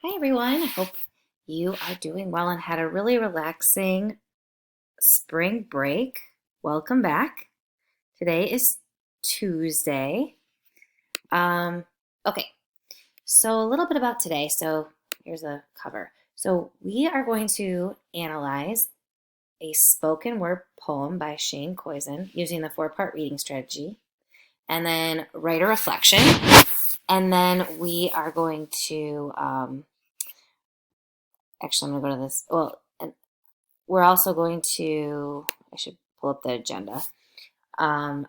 Hi, everyone. I hope you are doing well and had a really relaxing spring break. Welcome back. Today is Tuesday. Um, okay, so a little bit about today. So here's a cover. So we are going to analyze a spoken word poem by Shane Koisen using the four-part reading strategy, and then write a reflection. And then we are going to, actually, I'm going to go to this. Well, and we're also going to, I should pull up the agenda, um,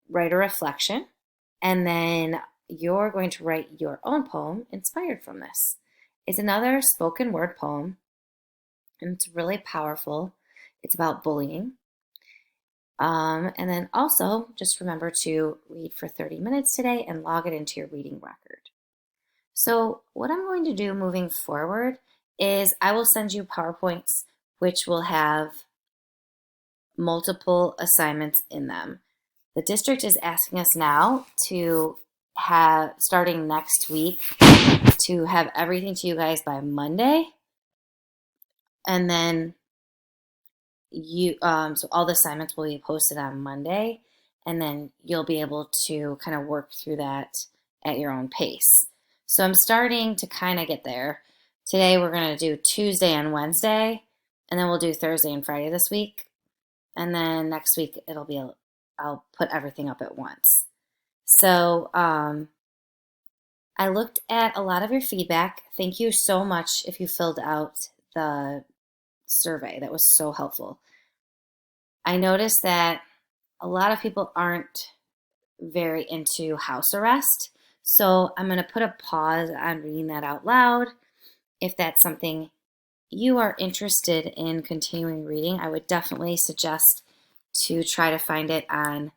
write a reflection, and then you're going to write your own poem inspired from this. It's another spoken word poem, and it's really powerful. It's about bullying. And then also just remember to read for 30 minutes today and log it into your reading record. So, what I'm going to do moving forward is I will send you PowerPoints which will have multiple assignments in them. The district is asking us now to have, starting next week, to have everything to you guys by Monday. And then so all the assignments will be posted on Monday. And then you'll be able to kind of work through that at your own pace. So I'm starting to kind of get there. Today we're going to do Tuesday and Wednesday, and then we'll do Thursday and Friday this week. And then next week I'll put everything up at once. So I looked at a lot of your feedback. Thank you so much if you filled out the survey. That was so helpful. I noticed that a lot of people aren't very into house arrest. So I'm going to put a pause on reading that out loud. If that's something you are interested in continuing reading, I would definitely suggest to try to find it on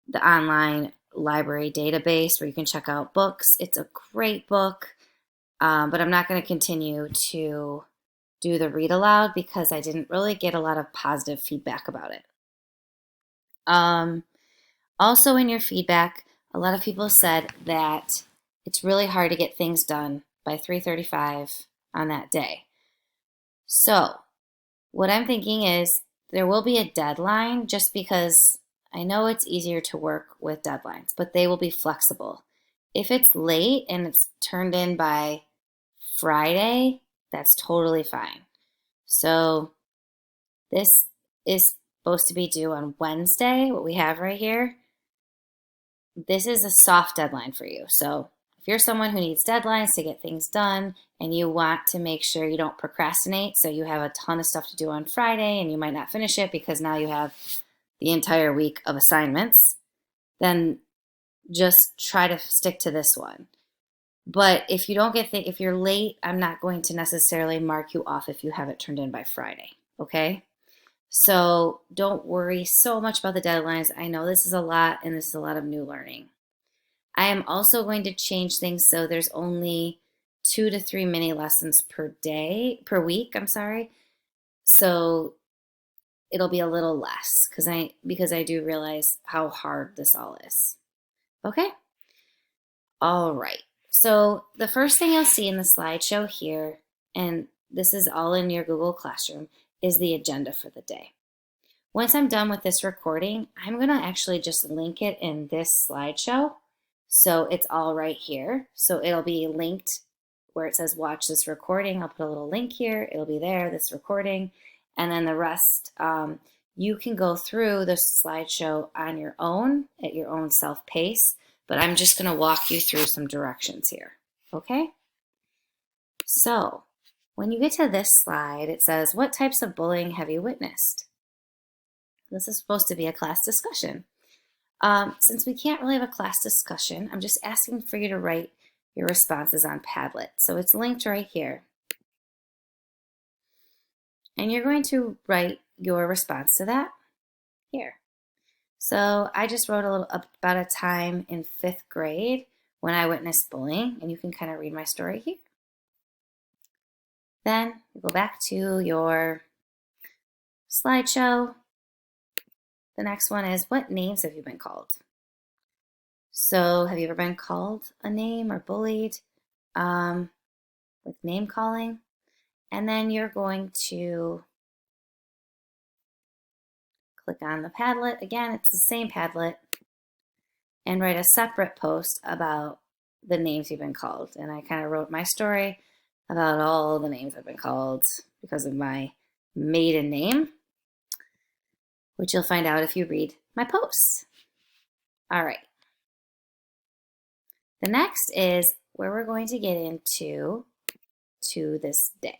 the online library database where you can check out books. It's a great book, but I'm not going to continue to do the read aloud because I didn't really get a lot of positive feedback about it. Also, in your feedback, a lot of people said that it's really hard to get things done by 3:35 on that day. So, what I'm thinking is there will be a deadline just because I know it's easier to work with deadlines, but they will be flexible. If it's late and it's turned in by Friday, that's totally fine. So this is supposed to be due on Wednesday, what we have right here. This is a soft deadline for you. So if you're someone who needs deadlines to get things done and you want to make sure you don't procrastinate, so you have a ton of stuff to do on Friday and you might not finish it because now you have the entire week of assignments, then just try to stick to this one. But if you don't if you're late, I'm not going to necessarily mark you off if you have it turned in by Friday, okay? So don't worry so much about the deadlines. I know this is a lot and this is a lot of new learning. I am also going to change things so there's only 2 to 3 mini lessons per week, I'm sorry. So it'll be a little less because I do realize how hard this all is. Okay? All right. So the first thing you'll see in the slideshow here, and this is all in your Google Classroom, is the agenda for the day. Once I'm done with this recording, I'm going to actually just link it in this slideshow. So it's all right here. So it'll be linked where it says watch this recording. I'll put a little link here. It'll be there, this recording. And then the rest, you can go through the slideshow on your own at your own self pace. But I'm just going to walk you through some directions here. Okay? So when you get to this slide, it says, what types of bullying have you witnessed? This is supposed to be a class discussion. Since we can't really have a class discussion, I'm just asking for you to write your responses on Padlet. So it's linked right here. And you're going to write your response to that here. So I just wrote a little about a time in 5th grade when I witnessed bullying, and you can kind of read my story here. Then you go back to your slideshow. The next one is, what names have you been called? So have you ever been called a name or bullied? with name calling. And then you're going to click on the Padlet. Again, it's the same Padlet. And write a separate post about the names you've been called. And I kind of wrote my story about all the names I've been called because of my maiden name, which you'll find out if you read my posts. All right. The next is where we're going to get into To This Day.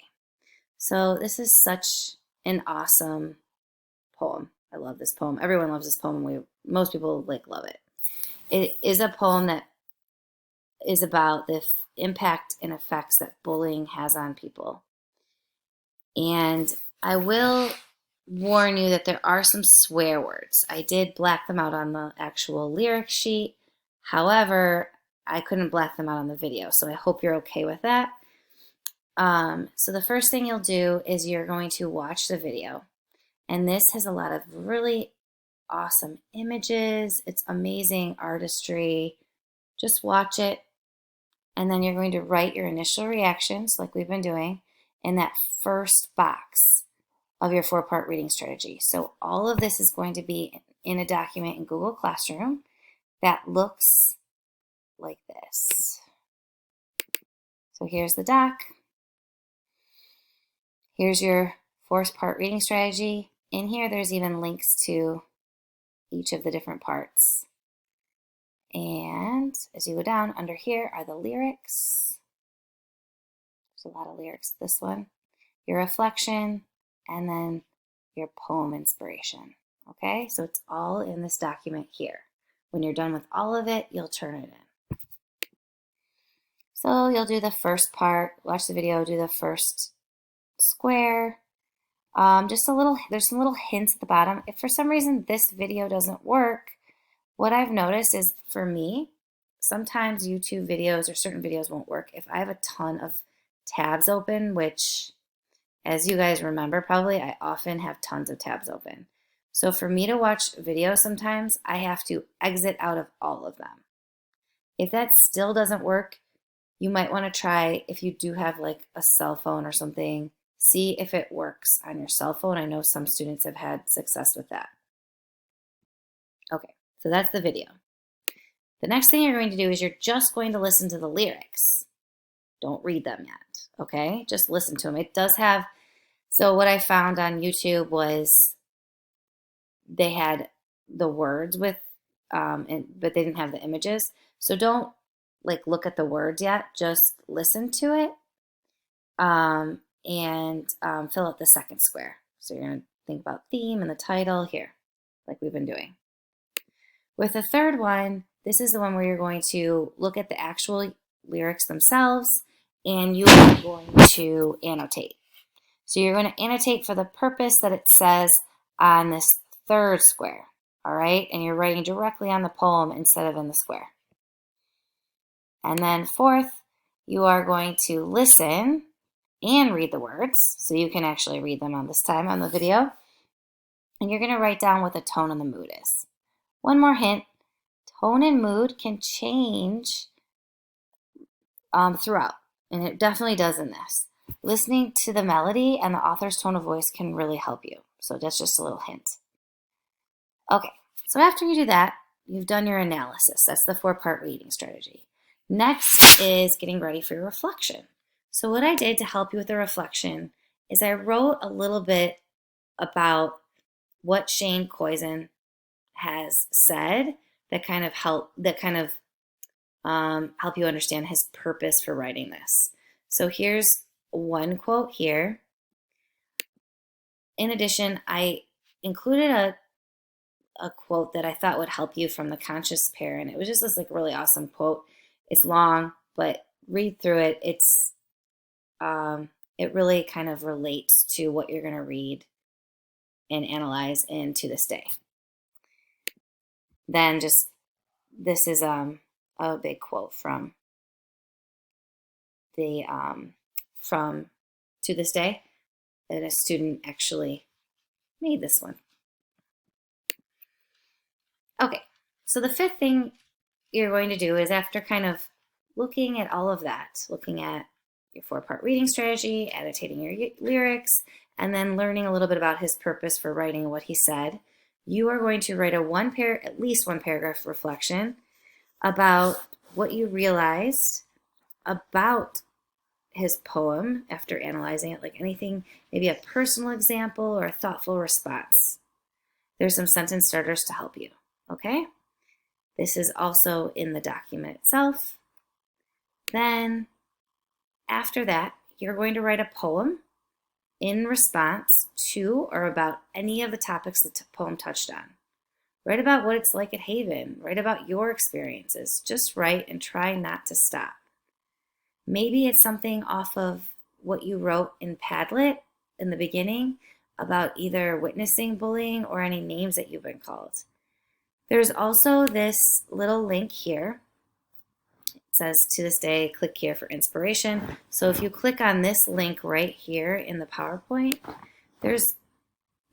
So this is such an awesome poem. I love this poem. Everyone loves this poem. Most people love it. It is a poem that is about the impact and effects that bullying has on people. And I will warn you that there are some swear words. I did black them out on the actual lyric sheet. However, I couldn't black them out on the video, so I hope you're okay with that. So the first thing you'll do is you're going to watch the video. And this has a lot of really awesome images. It's amazing artistry. Just watch it. And then you're going to write your initial reactions, like we've been doing, in that first box of your 4-part reading strategy. So all of this is going to be in a document in Google Classroom that looks like this. So here's the doc. Here's your 4-part reading strategy. In here, there's even links to each of the different parts. And as you go down, under here are the lyrics. There's a lot of lyrics. This one, your reflection, and then your poem inspiration. Okay, so it's all in this document here. When you're done with all of it, you'll turn it in. So you'll do the first part, watch the video, do the first square. There's some little hints at the bottom. If for some reason this video doesn't work, what I've noticed is for me, sometimes YouTube videos or certain videos won't work if I have a ton of tabs open, which, as you guys remember probably, I often have tons of tabs open. So for me to watch videos sometimes, I have to exit out of all of them. If that still doesn't work, you might want to try, if you do have like a cell phone or something, see if it works on your cell phone. I know some students have had success with that. Okay, so that's the video. The next thing you're going to do is you're just going to listen to the lyrics. Don't read them yet, okay? Just listen to them. It does have, so what I found on YouTube was they had the words with, but they didn't have the images. So don't look at the words yet, just listen to it. And fill out the second square. So you're going to think about theme and the title here, like we've been doing. With the third one, this is the one where you're going to look at the actual lyrics themselves, and you are going to annotate. So you're going to annotate for the purpose that it says on this third square, all right? And you're writing directly on the poem instead of in the square. And then fourth, you are going to listen and read the words, so you can actually read them on this time on the video. And you're going to write down what the tone and the mood is. One more hint, tone and mood can change throughout, and it definitely does in this. Listening to the melody and the author's tone of voice can really help you. So that's just a little hint. Okay, so after you do that, you've done your analysis. That's the 4-part reading strategy. Next is getting ready for your reflection. So what I did to help you with the reflection is I wrote a little bit about what Shane Koyczen has said that kind of help you understand his purpose for writing this. So here's one quote here. In addition, I included a quote that I thought would help you from The Conscious Parent. It was just this really awesome quote. It's long, but read through it. It really kind of relates to what you're going to read and analyze in To This Day. Then this is a big quote from from To This Day that a student actually made this one. Okay, so the fifth thing you're going to do is, after kind of looking at all of that, looking at your 4-part reading strategy, annotating your lyrics, and then learning a little bit about his purpose for writing and what he said, you are going to write at least one paragraph reflection about what you realized about his poem after analyzing it, like anything, maybe a personal example or a thoughtful response. There's some sentence starters to help you, okay? This is also in the document itself. Then after that, you're going to write a poem in response to or about any of the topics the poem touched on. Write about what it's like at Haven. Write about your experiences. Just write and try not to stop. Maybe it's something off of what you wrote in Padlet in the beginning about either witnessing bullying or any names that you've been called. There's also this little link here. It says, to this day, click here for inspiration. So if you click on this link right here in the PowerPoint, there's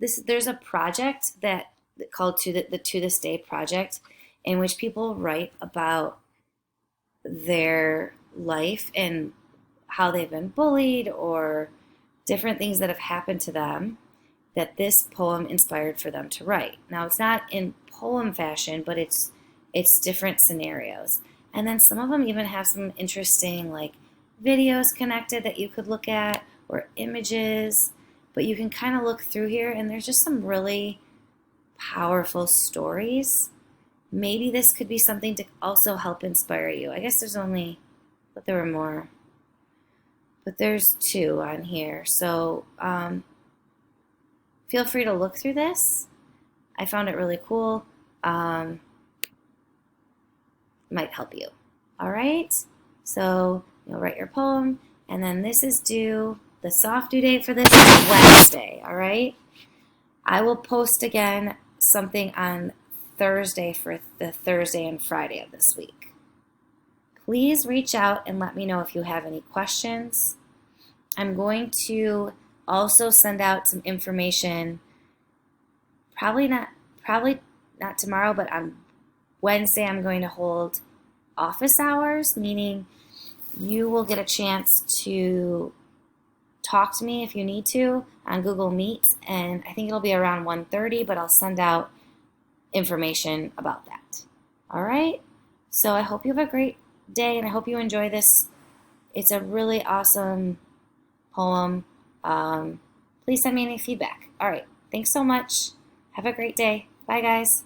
a project that called the To This Day project, in which people write about their life and how they've been bullied or different things that have happened to them that this poem inspired for them to write. Now, it's not in poem fashion, but it's different scenarios. And then some of them even have some interesting like videos connected that you could look at or images, but you can kind of look through here and there's just some really powerful stories. Maybe this could be something to also help inspire you. I guess but there were more. But there's 2 on here. So feel free to look through this. I found it really cool. Might help you. All right. So you'll write your poem, and then this is due. The soft due date for this is Wednesday. All right. I will post again something on Thursday for the Thursday and Friday of this week. Please reach out and let me know if you have any questions. I'm going to also send out some information, probably not tomorrow, but on Wednesday I'm going to hold office hours, meaning you will get a chance to talk to me if you need to on Google Meet, and I think it'll be around 1:30, but I'll send out information about that. All right? So I hope you have a great day, and I hope you enjoy this. It's a really awesome poem. Please send me any feedback. All right. Thanks so much. Have a great day. Bye, guys.